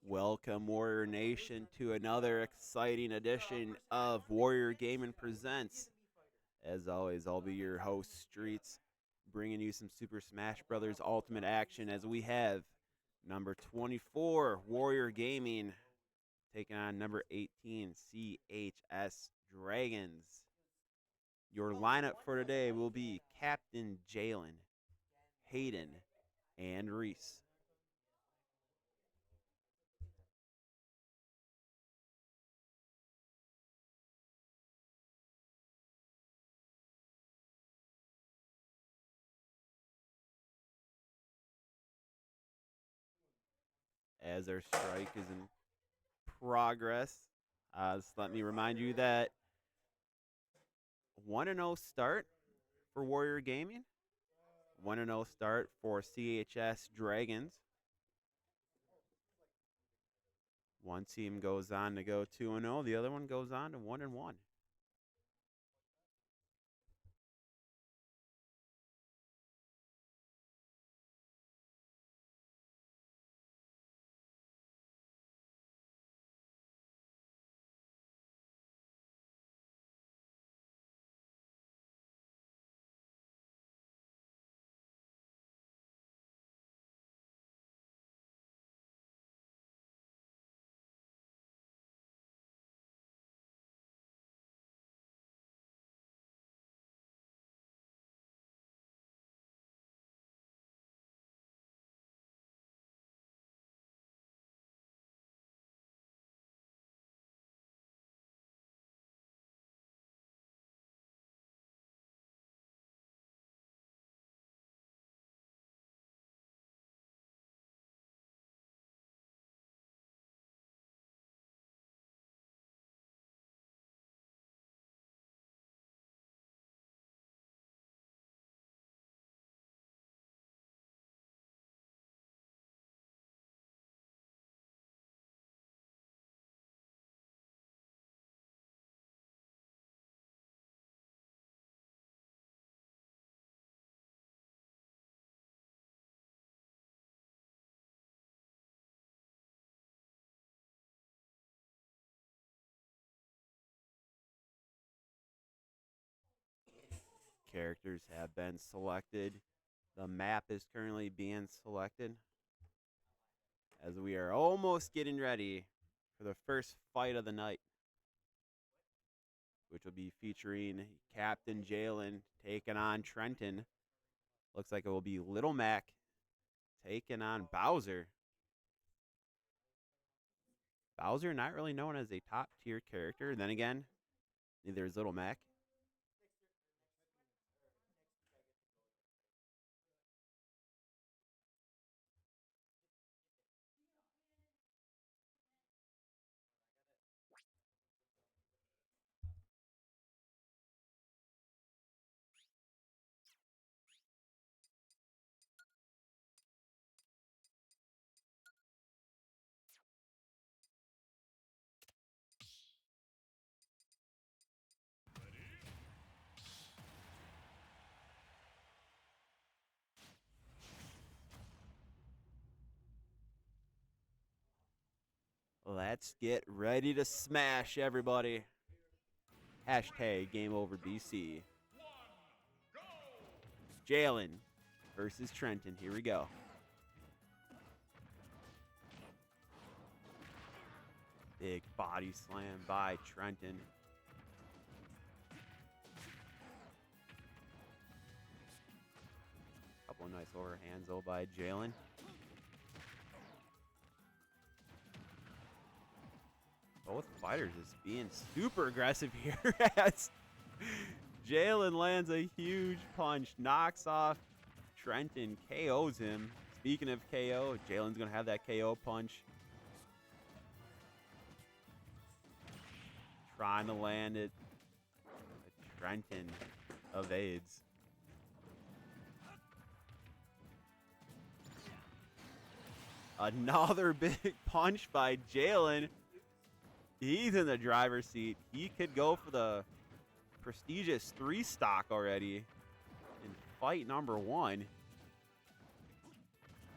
Welcome, Warrior Nation, to another exciting edition of Warrior Gaming Presents. As always, I'll be your host, Streets, bringing you some Super Smash Bros. Ultimate action as we have number 24, Warrior Gaming, taking on number 18, CHS Dragons. Your lineup for today will be Captain Jalen, Hayden, and Reese. As our strike is in progress. Just let me remind you that 1-0 start for Warrior Gaming, 1-0 start for CHS Dragons. One team goes on to go 2-0, the other one goes on to 1-1. Characters have been selected. The map is currently being selected as we are almost getting ready for the first fight of the night, which will be featuring Captain Jalen taking on Trenton. Looks like it will be Little Mac taking on Bowser. Bowser not really known as a top tier character. Then again, neither is Little Mac. Let's get ready to smash, everybody. Hashtag Game Over BC. Jalen versus Trenton. Here we go. Big body slam by Trenton. Couple of nice overhands though by Jalen. Both fighters is being super aggressive here as Jalen lands a huge punch, knocks off Trenton, KOs him. Speaking of KO, Jalen's going to have that KO punch. Trying to land it. Trenton evades. Another big punch by Jalen. He's in the driver's seat. He could go for the prestigious 3 stock already in fight number 1.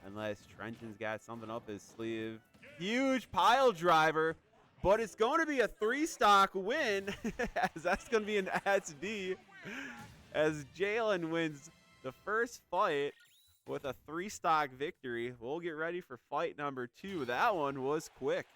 Unless Trenton's got something up his sleeve. Huge pile driver, but it's going to be a 3-stock win, as that's going to be an SD, as Jalen wins the first fight with a 3-stock victory. We'll get ready for fight number 2. That one was quick.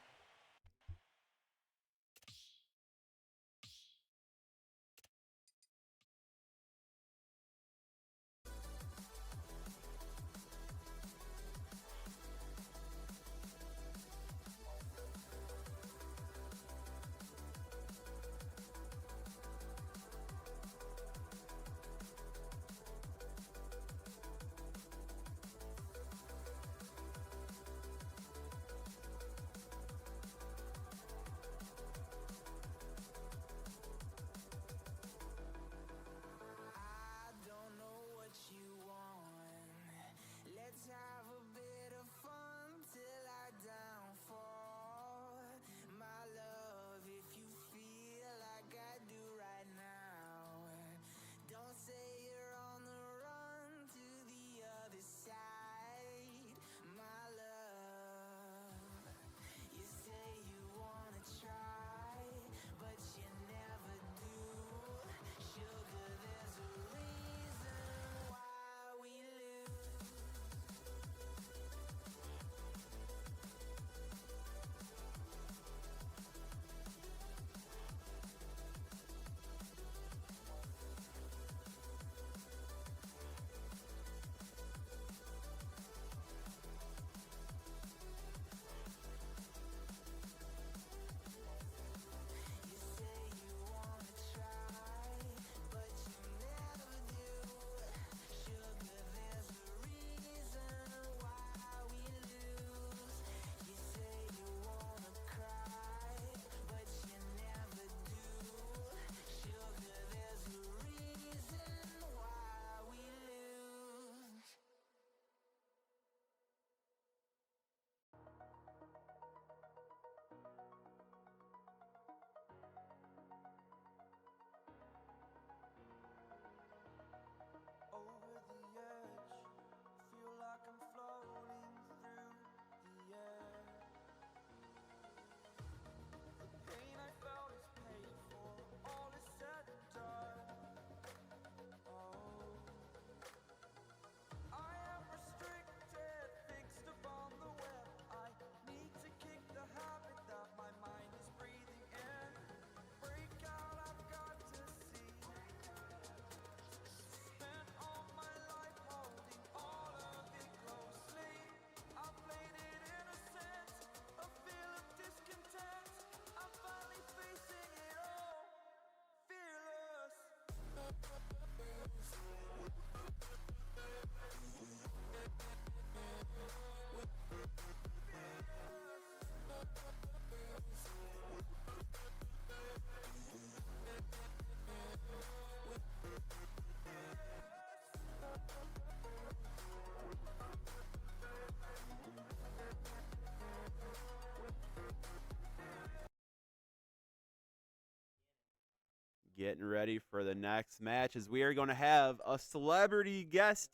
Getting ready for the next match, as we are going to have a celebrity guest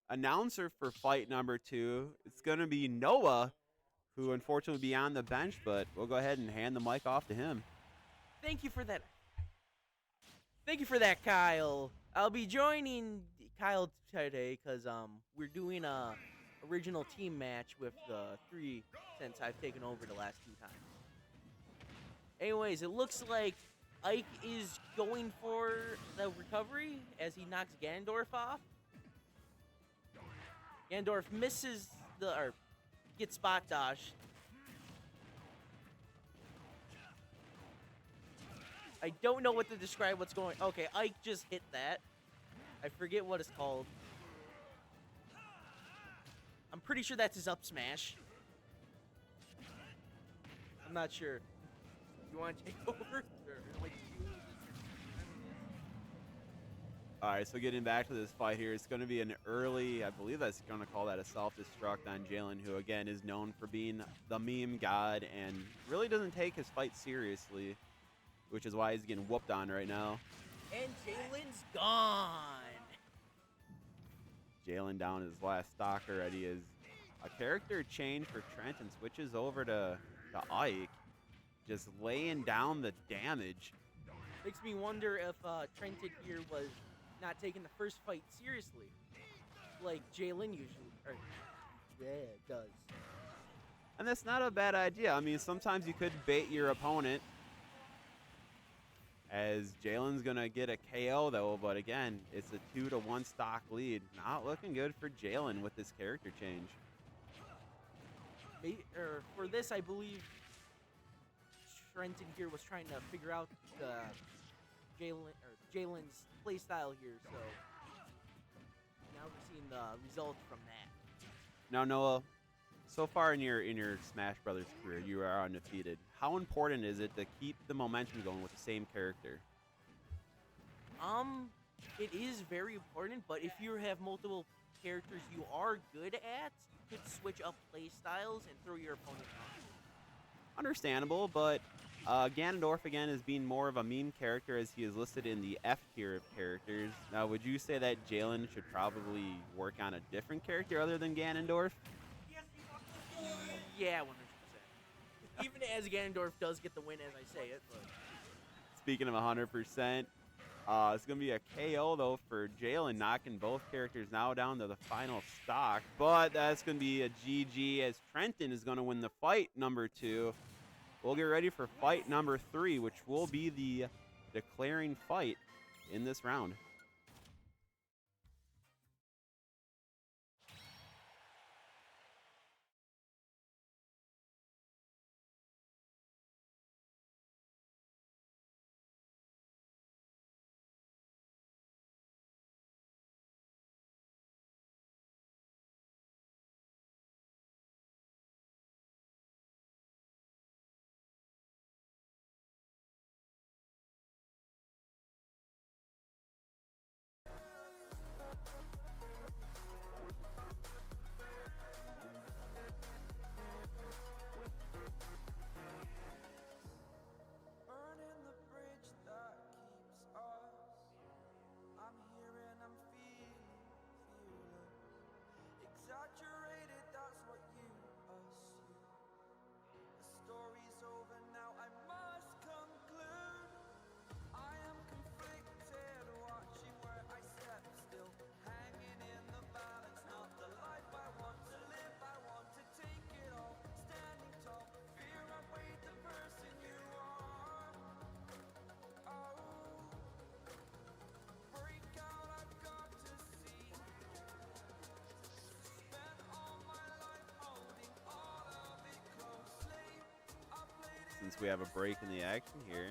announcer for fight number 2. It's going to be Noah, who unfortunately will be on the bench, but we'll go ahead and hand the mic off to him. Thank you for that. Thank you for that, Kyle. I'll be joining Kyle today because we're doing a original team match with the 3 since I've taken over the last 2 times. Anyways, it looks like Ike is going for the recovery as he knocks Gandorf off. Gandorf misses or gets spot dodged. I don't know what to describe what's going. Okay, Ike just hit that. I forget what it's called. I'm pretty sure that's his up smash. I'm not sure. You want to take over? All right, so getting back to this fight here, it's going to be an early, I believe that's going to call that a self-destruct on Jalen, who, again, is known for being the meme god and really doesn't take his fight seriously, which is why he's getting whooped on right now. And Jalen's gone. Jalen down his last stock already, as A character change for Trenton switches over to Ike, just laying down the damage. Makes me wonder if Trenton here was not taking the first fight seriously, like Jalen usually does. And that's not a bad idea. I mean, sometimes you could bait your opponent, as Jalen's going to get a KO, though. But again, it's a 2-1 stock lead. Not looking good for Jalen with this character change. For this, I believe Trenton here was trying to figure out Jalen's play style here. So now we're seeing the result from that. Now, Noah, so far in your Smash Brothers career, you are undefeated. How important is it to keep the momentum going with the same character? It is very important, but if you have multiple characters you are good at, you could switch up play styles and throw your opponent off. Understandable, but Ganondorf again is being more of a meme character as he is listed in the F tier of characters. Now, would you say that Jalen should probably work on a different character other than Ganondorf? Yeah, 100%. Even as Ganondorf does get the win as I say it. But. Speaking of 100%, it's going to be a KO, though, for Jalen, knocking both characters now down to the final stock. But that's going to be a GG as Trenton is going to win the fight number 2. We'll get ready for fight number 3, which will be the declaring fight in this round. Since we have a break in the action here,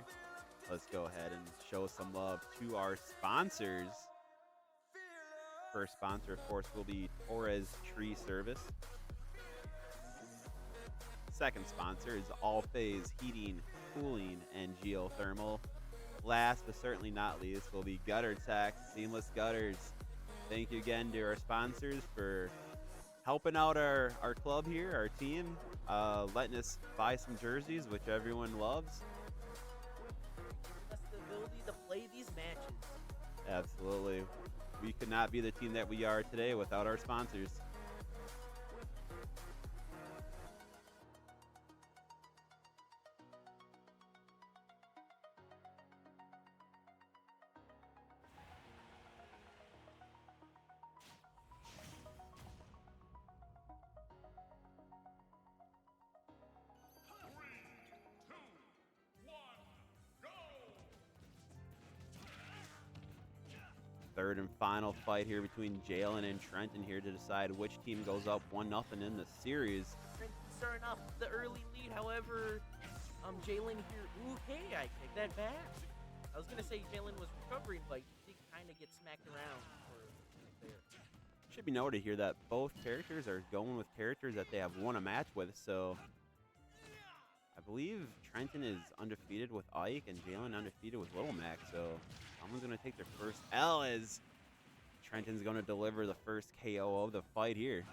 let's go ahead and show some love to our sponsors. First sponsor, of course, will be Torres Tree Service. Second sponsor is All Phase Heating, Cooling, and Geothermal. Last but certainly not least will be Gutter Tech, Seamless Gutters. Thank you again to our sponsors for helping out our club here, our team, letting us buy some jerseys, which everyone loves. That's the ability to play these matches. Absolutely. We could not be the team that we are today without our sponsors. Third and final fight here between Jalen and Trenton here to decide which team goes up 1-0 in the series. Trenton starting off the early lead, however, Jalen here, okay, I take that back. I was going to say Jalen was recovering, but he did kind of get smacked around there. Should be noted here that both characters are going with characters that they have won a match with, so I believe Trenton is undefeated with Ike and Jalen undefeated with Little Mac, so someone's going to take their first L as Trenton's going to deliver the first KO of the fight here.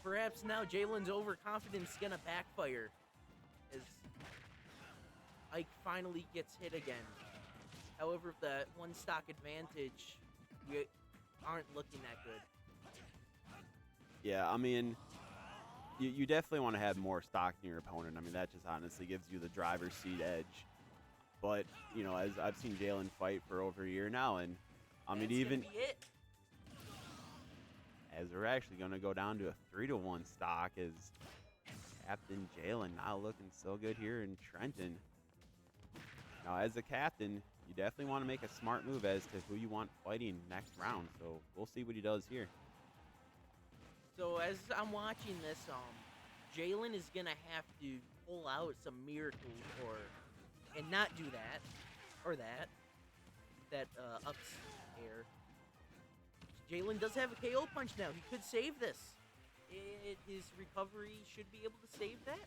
Perhaps now Jalen's overconfidence is going to backfire as Ike finally gets hit again. However, the one stock advantage, we aren't looking that good. Yeah, I mean, you definitely want to have more stock in your opponent. I mean, that just honestly gives you the driver's seat edge. But, you know, as I've seen Jalen fight for over a year now, and I mean, That's even gonna be it. as we're actually going to go down to a 3-1 stock, as Captain Jalen not looking so good here in Trenton. Now, as a captain, you definitely want to make a smart move as to who you want fighting next round. So we'll see what he does here. So as I'm watching this, Jalen is gonna have to pull out some miracles and not do that or that ups air. Jalen does have a KO punch now. He could save this. His recovery should be able to save that.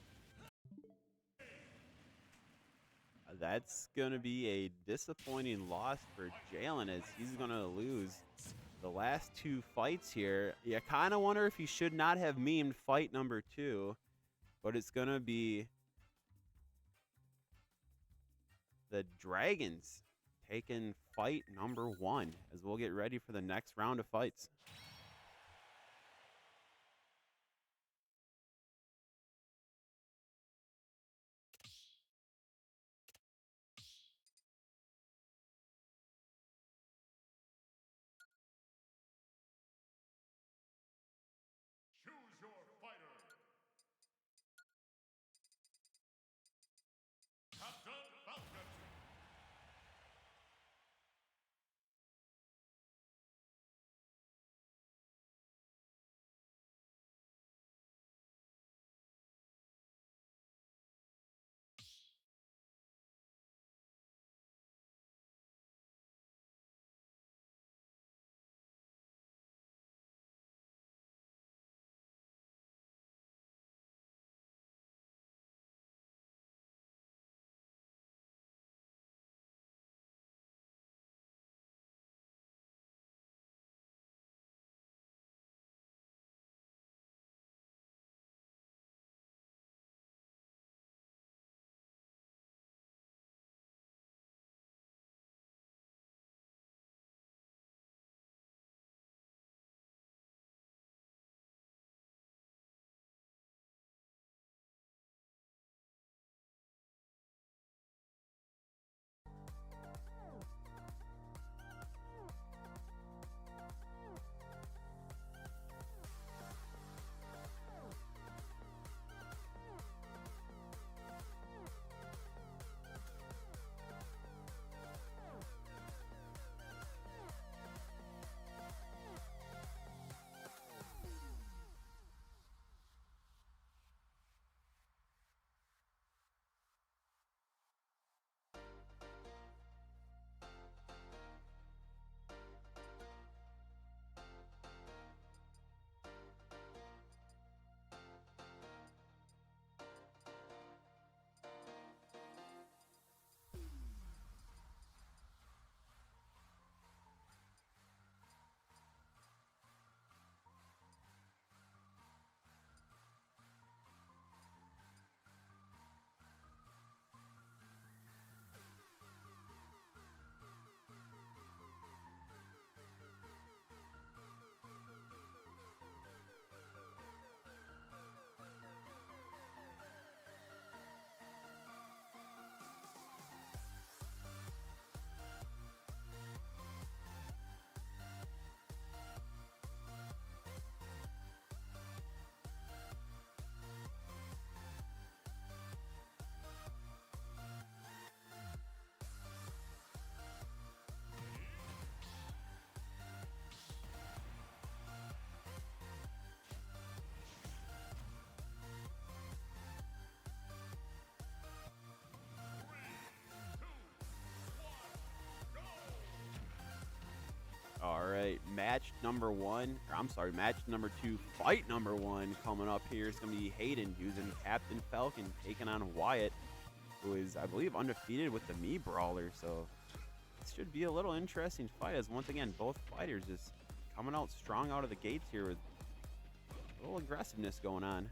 That's going to be a disappointing loss for Jalen, as he's going to lose the last 2 fights here. You kind of wonder if he should not have memed fight number 2, but it's going to be the Dragons taking fight number 1, as we'll get ready for the next round of fights. Choose your fighter. Captain Falcon. All right, match number 1, or I'm sorry, match number 2, fight number 1 coming up here. It's going to be Hayden using Captain Falcon taking on Wyatt, who is, I believe, undefeated with the Mii Brawler. So this should be a little interesting fight, as once again, both fighters just coming out strong out of the gates here with a little aggressiveness going on.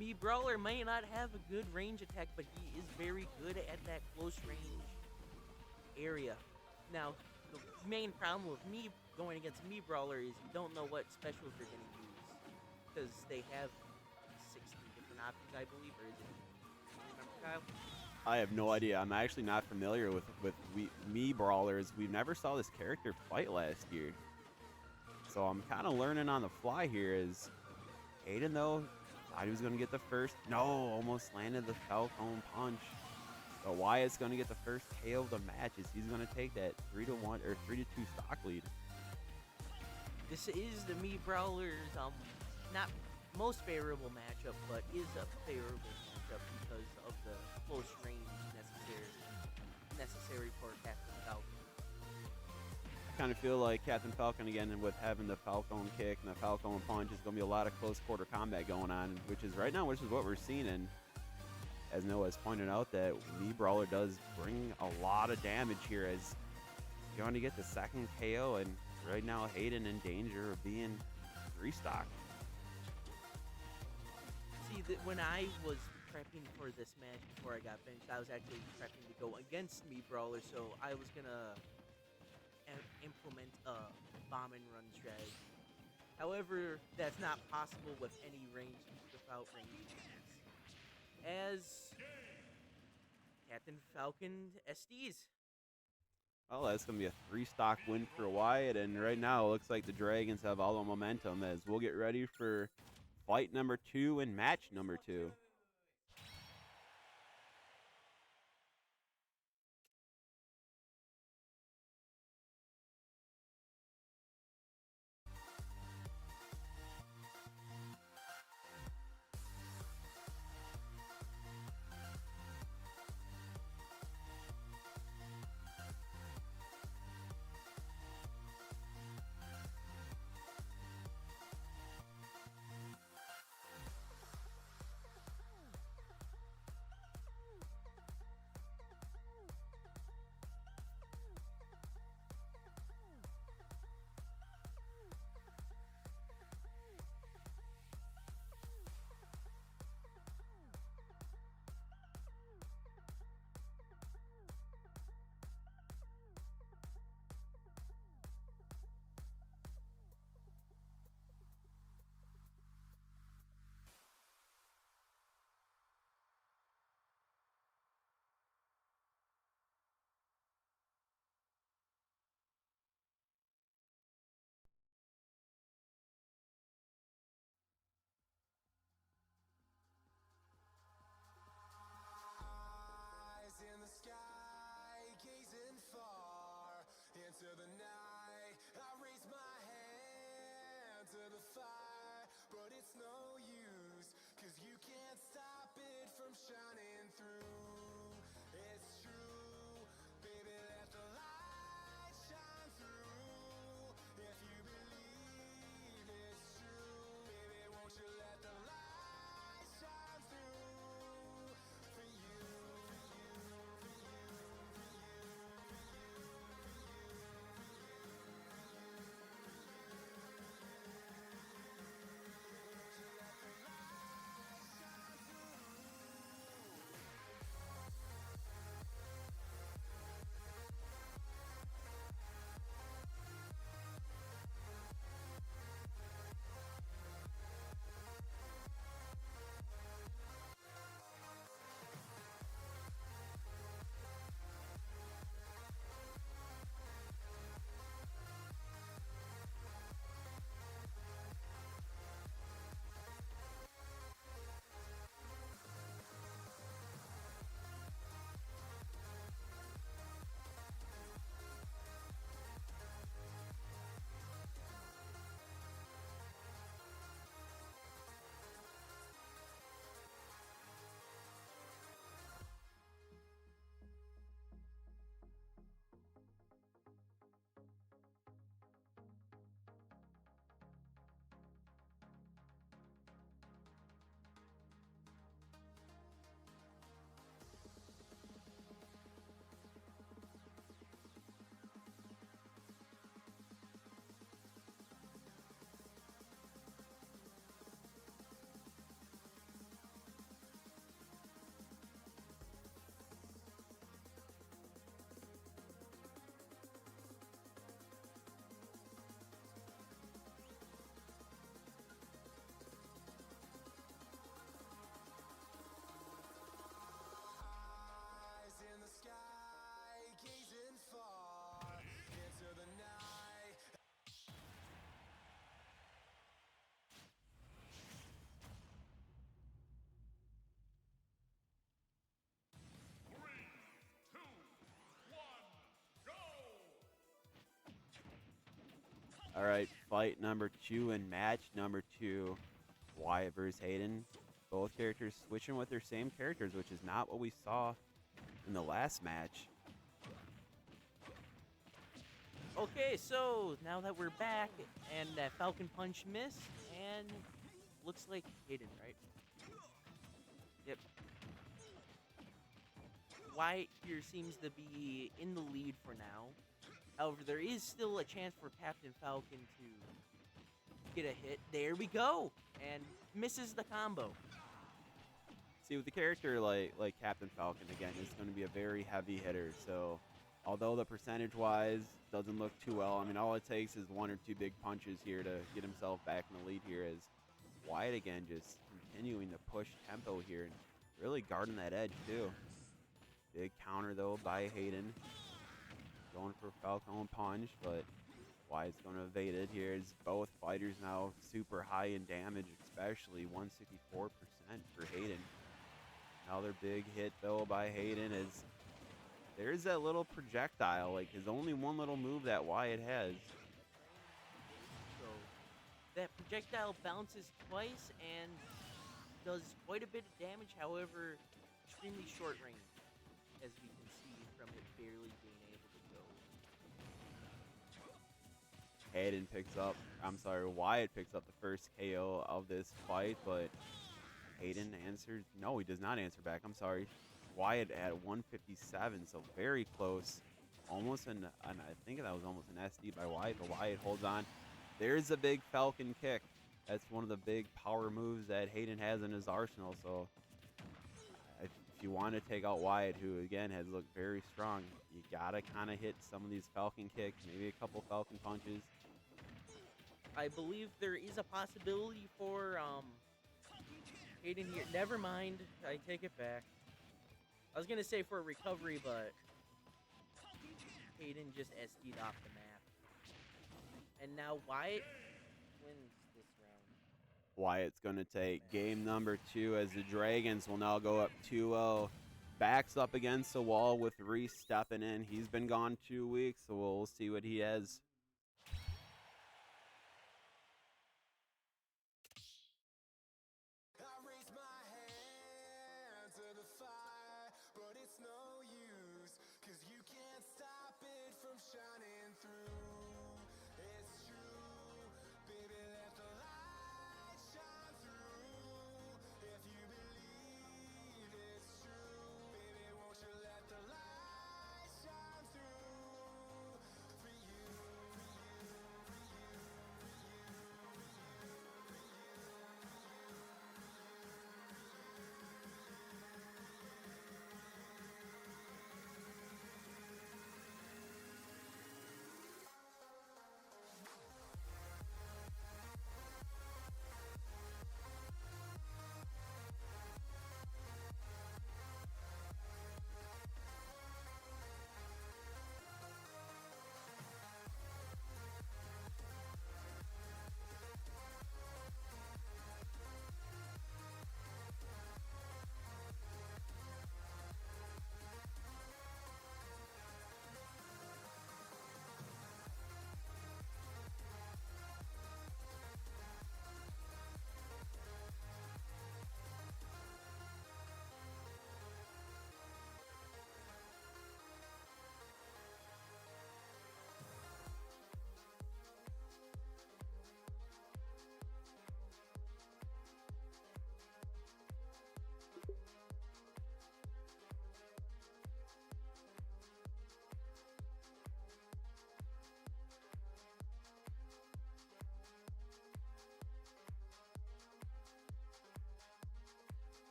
Mii Brawler may not have a good range attack, but he is very good at that close range area. Now, the main problem with me going against Mii Brawler is you don't know what specials you're going to use. because they have 16 different options, I believe, or is it? Do you remember, Kyle? I have no idea. I'm actually not familiar with me brawlers. We never saw this character fight last year, so I'm kind of learning on the fly here. Is Hayden though? Thought he was gonna get the first. No, almost landed the Falcon punch. So Wyatt's gonna get the first KO of the match. Is he's gonna take that 3-1 or 3-2 stock lead? This is the Me Brawlers not most favorable matchup, but is a favorable matchup because of the close range necessary for Captain Falcon. I kind of feel like Captain Falcon again, and with having the Falcon kick and the Falcon punch, is going to be a lot of close quarter combat going on, which is right now, which is what we're seeing. And as Noah has pointed out, that Me Brawler does bring a lot of damage here as he's going to get the second KO, and right now Hayden in danger of being restocked. See, when I was prepping for this match before I got finished, I was actually prepping to go against Me Brawler, so I was gonna implement a bomb and run strategy. However, that's not possible with any range without range attacks. As Captain Falcon SDs. Oh, that's going to be a 3-stock win for Wyatt, and right now it looks like the Dragons have all the momentum as we'll get ready for fight number 2 and match number 2. Eyes in the sky, gazing far into the night. I raise my hand to the fire, but it's no use, 'cause you can't stop it from shining through. It's true, baby, let the light shine through. If you believe it's true, baby, won't you let the light shine through for you. All right, fight number 2 and match number 2. Wyatt versus Hayden. Both characters switching with their same characters, which is not what we saw in the last match. Okay, so now that we're back and that Falcon Punch missed, and looks like Hayden, right? Yep. Wyatt here seems to be in the lead for now. However, there is still a chance for Captain Falcon to get a hit. There we go! And misses the combo. See, with the character like Captain Falcon, again, it's going to be a very heavy hitter. So, although the percentage-wise doesn't look too well, I mean, all it takes is 1 or 2 big punches here to get himself back in the lead here. As Wyatt again just continuing to push tempo here and really guarding that edge too. Big counter though by Hayden. Going for Falcon punch, but Wyatt's going to evade it here as both fighters now super high in damage, especially 164% for Hayden. Another big hit though by Hayden as there's that little projectile, like his only one little move that Wyatt has. So that projectile bounces twice and does quite a bit of damage, however, extremely short range, as we can see from it barely being able to go. Wyatt picks up the first KO of this fight, but Hayden answers. No, he does not answer back. I'm sorry. Wyatt at 157, so very close. Almost and I think that was almost an SD by Wyatt, but Wyatt holds on. There's a big Falcon kick. That's one of the big power moves that Hayden has in his arsenal. So if you want to take out Wyatt, who again has looked very strong, you gotta kind of hit some of these Falcon kicks, maybe a couple Falcon punches. I believe there is a possibility for Hayden here. Never mind, I take it back. I was gonna say for a recovery, but Hayden just SD'd off the map. And now Wyatt wins this round. Wyatt's going to take game number 2 as the Dragons will now go up 2-0. Backs up against the wall with Reese stepping in. He's been gone 2 weeks, so we'll see what he has. I raise my hand to the fire, but it's no use, 'cause you can't stop it from shining through. It's true, baby, let the light shine through. If you believe it's true, baby, won't you let the light shine through? For you, for you, for you, for you,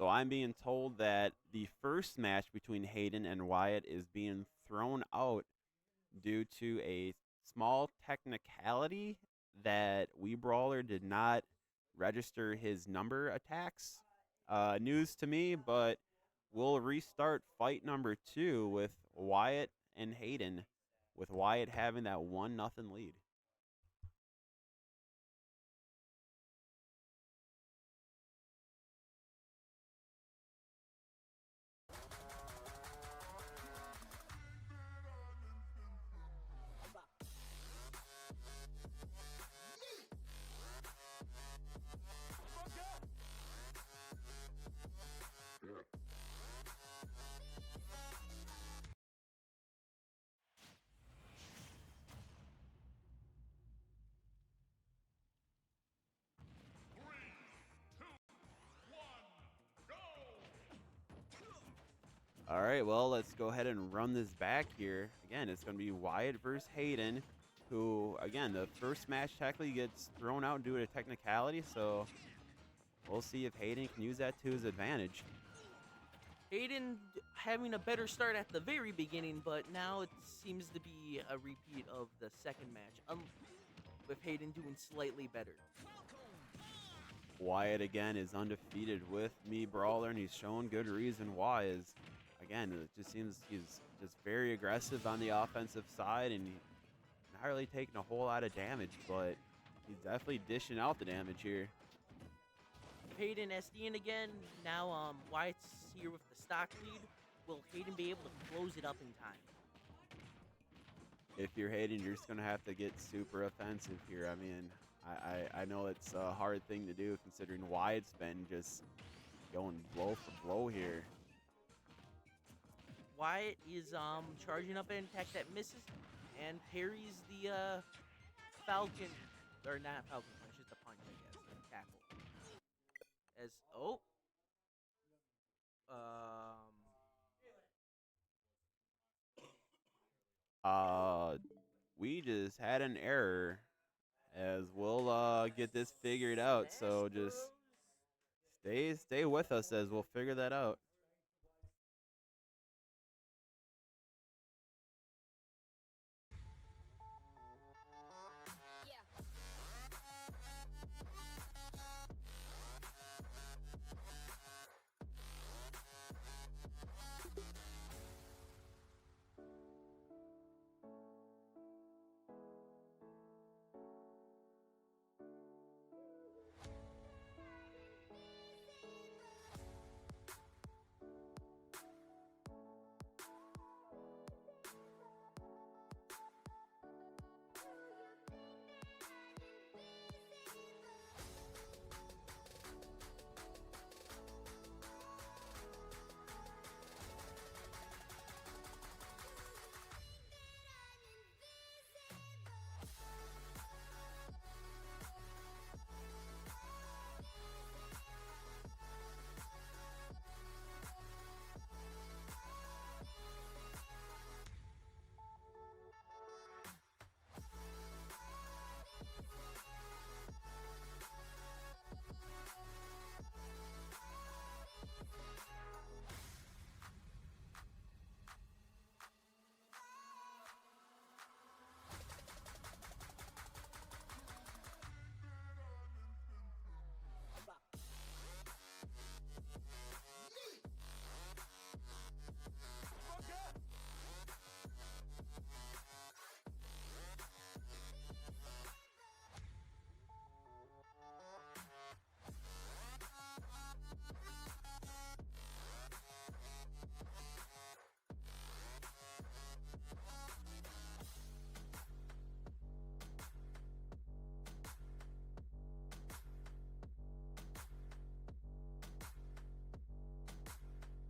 So I'm being told that the first match between Hayden and Wyatt is being thrown out due to a small technicality that Wee Brawler did not register his number attacks. News to me, but we'll restart fight number 2 with Wyatt and Hayden, with Wyatt having that 1-0 lead. All right, well, let's go ahead and run this back here. Again, it's going to be Wyatt versus Hayden, who, again, the first match technically gets thrown out due to technicality, so we'll see if Hayden can use that to his advantage. Hayden having a better start at the very beginning, but now it seems to be a repeat of the second match, with Hayden doing slightly better. Wyatt, again, is undefeated with Me Brawler, and he's showing good reason why. Again, it just seems he's just very aggressive on the offensive side, and not really taking a whole lot of damage, but he's definitely dishing out the damage here. Hayden SDing again. Now Wyatt's here with the stock lead. Will Hayden be able to close it up in time? If you're Hayden, you're just going to have to get super offensive here. I mean, I know it's a hard thing to do considering Wyatt's been just going blow for blow here. Wyatt is charging up an attack that misses and parries the Falcon, or not Falcon punch, just a punch, I guess, the tackle. As We just had an error, as we'll get this figured out. So just stay with us as we'll figure that out.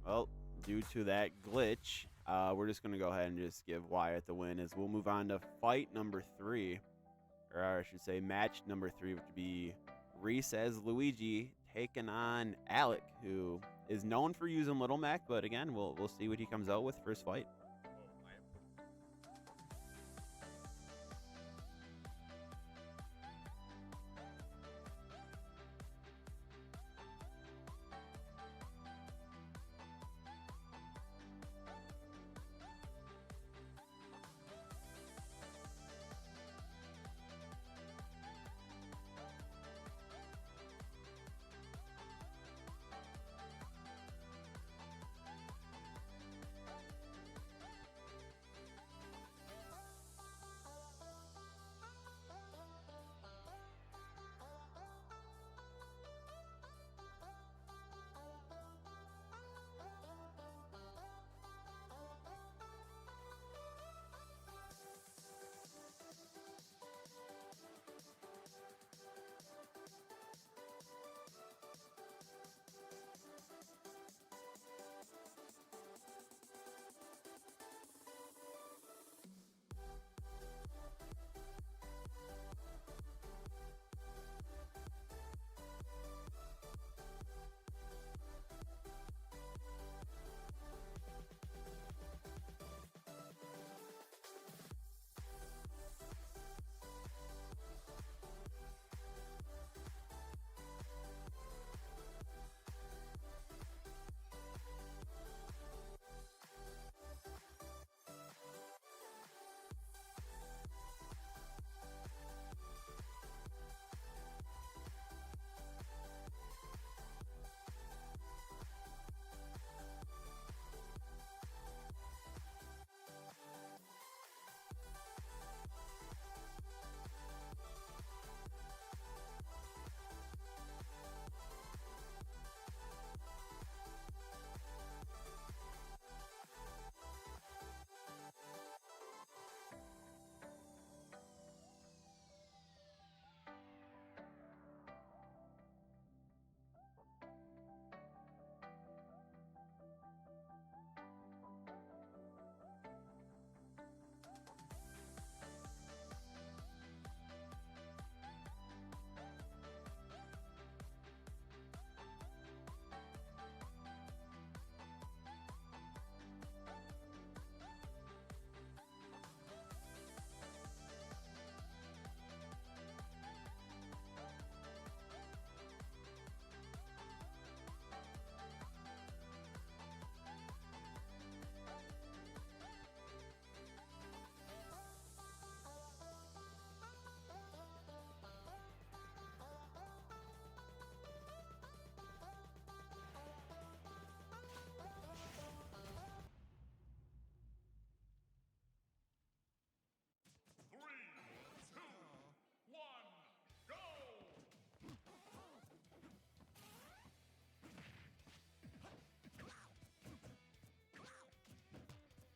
Well, due to that glitch, we're just going to go ahead and just give Wyatt the win, as we'll move on to fight number 3, or I should say match number 3, which would be Reese as Luigi taking on Alec, who is known for using Little Mac, but again, we'll see what he comes out with first fight.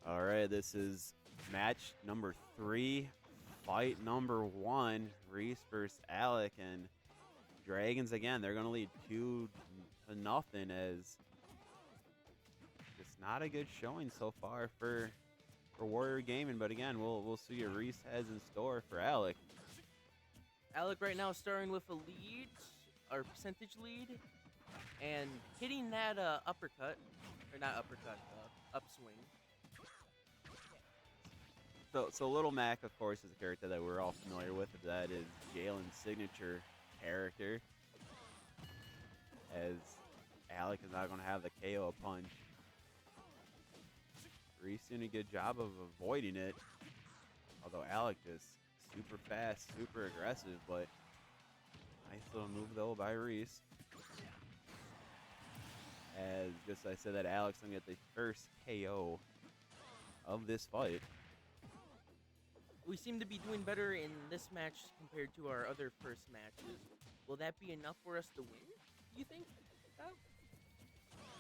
All right, this is match number 3, fight number 1, Reese versus Alec, and Dragons again. They're gonna lead 2-0 as it's not a good showing so far for Warrior Gaming. But again, we'll see what Reese has in store for Alec. Alec right now starting with a lead, or percentage lead, and hitting that uppercut, or not uppercut, upswing. So Little Mac, of course, is a character that we're all familiar with. That is Jalen's signature character. As Alec is not going to have the KO punch. Reese doing a good job of avoiding it. Although Alec just super fast, super aggressive, but nice little move though by Reese. As just I said that Alec's going to get the first KO of this fight. We seem to be doing better in this match compared to our other first matches. Will that be enough for us to win, do you think? Kyle?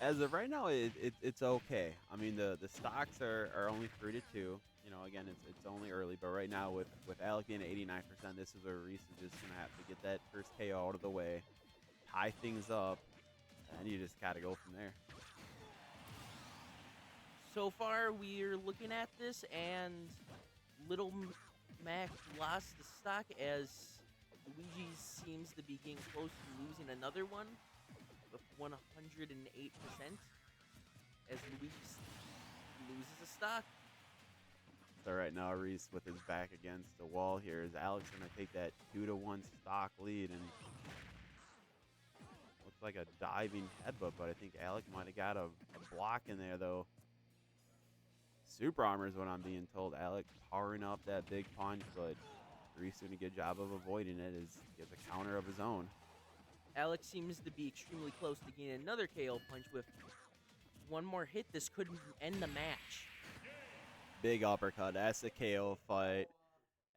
As of right now, it's okay. I mean, the stocks are only 3-2. You know, again, it's only early, but right now with Alec being at 89%, this is where Reese is just gonna have to get that first KO out of the way, tie things up, and you just gotta go from there. So far, we're looking at this, and Little Mac lost the stock as Luigi seems to be getting close to losing another one with 108%, as Luigi loses a stock. So right now, Reese with his back against the wall here, is Alex gonna take that 2-1 stock lead, and looks like a diving headbutt, but I think Alec might have got a block in there though. Super armor is what I'm being told. Alec powering up that big punch, but Reese doing a good job of avoiding it as he gets a counter of his own. Alex seems to be extremely close to getting another KO punch. With one more hit, this could end the match. Big uppercut. That's the KO fight.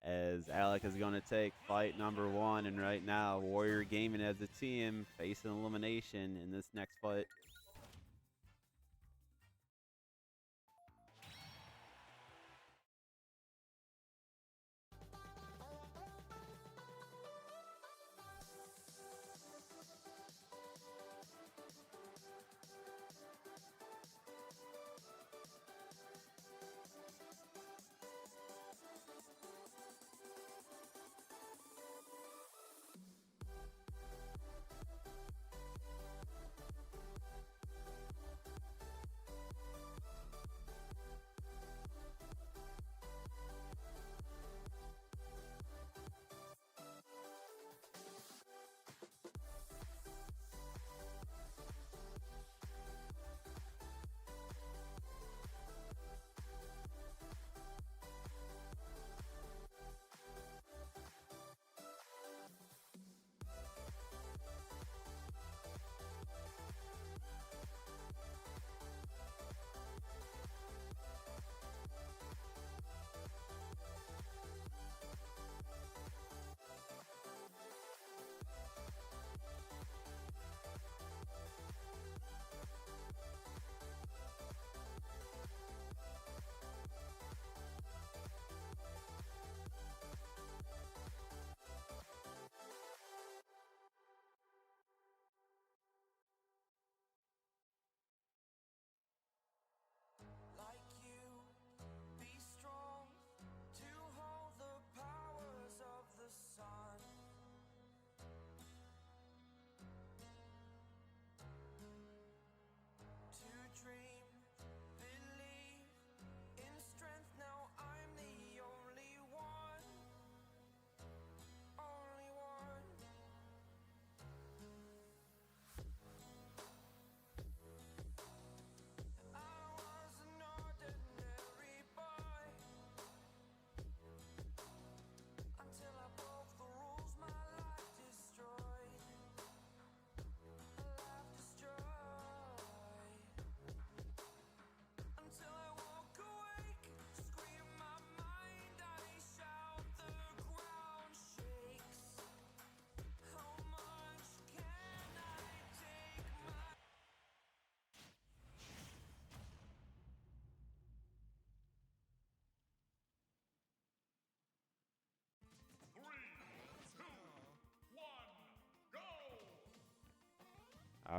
As Alec is going to take fight number 1, and right now Warrior Gaming as a team facing elimination in this next fight.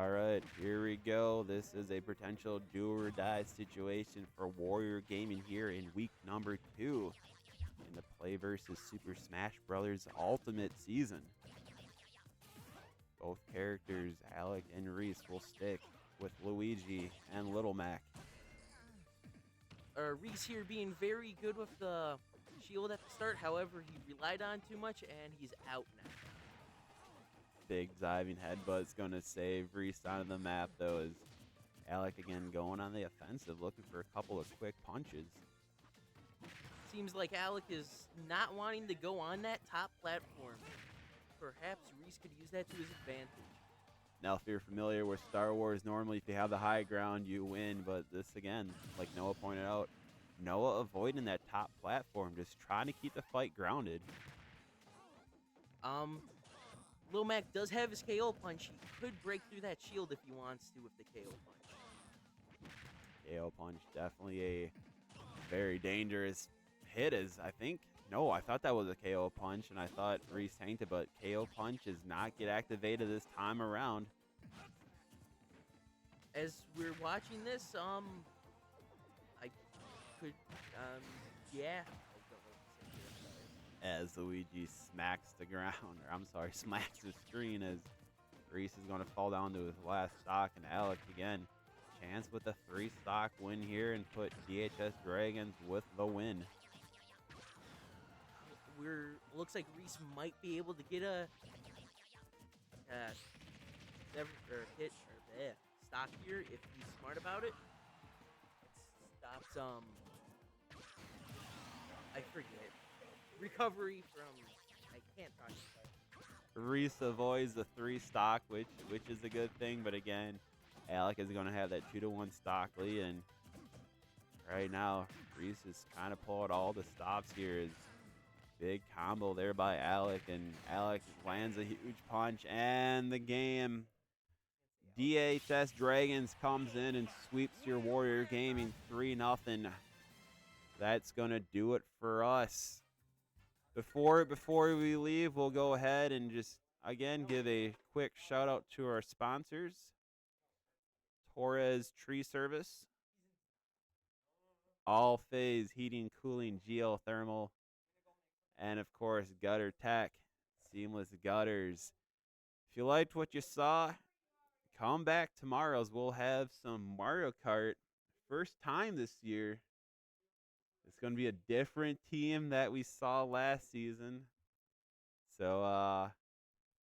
All right, here we go. This is a potential do or die situation for Warrior Gaming here in week number 2 in the Play vs. Super Smash Bros. Ultimate season. Both characters, Alec and Reese, will stick with Luigi and Little Mac. Reese here being very good with the shield at the start. However, he relied on too much, and he's out now. Big diving headbutt's going to save Reese onto the map, though, as Alec again going on the offensive, looking for a couple of quick punches. Seems like Alec is not wanting to go on that top platform. Perhaps Reese could use that to his advantage. Now, if you're familiar with Star Wars, normally if you have the high ground, you win. But this, again, like Noah pointed out, Noah avoiding that top platform, just trying to keep the fight grounded. Lil Mac does have his KO punch. He could break through that shield if he wants to with the KO punch. KO punch, definitely a very dangerous hit, as I think. No, I thought that was a KO punch, and I thought Reese tanked it, but KO punch does not get activated this time around. As we're watching this, I could, yeah. As Luigi smacks the ground, or I'm sorry, smacks the screen, as Reese is going to fall down to his last stock, and Alec again, chance with a 3-stock win here and put CHS Dragons with the win. Looks like Reese might be able to get a stock here if he's smart about it. It stops I forget. Recovery from I can't talk about it. Reese avoids the 3-stock, which is a good thing, but again, Alec is going to have that 2-to-1 stock lead, and right now Reese is trying to pull out all the stops here. Big combo there by Alec, and Alec lands a huge punch, and the game. DHS Dragons comes in and sweeps your Warrior Gaming 3-0. That's going to do it for us. Before we leave, we'll go ahead and just, again, give a quick shout-out to our sponsors. Torres Tree Service. All Phase Heating, Cooling, Geothermal. And, of course, Gutter Tech, Seamless Gutters. If you liked what you saw, come back tomorrow. We'll have some Mario Kart. First time this year. It's going to be a different team that we saw last season. So,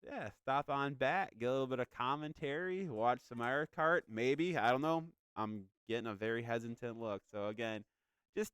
yeah, stop on back. Get a little bit of commentary. Watch some Mario Kart. Maybe. I don't know. I'm getting a very hesitant look. So, again, just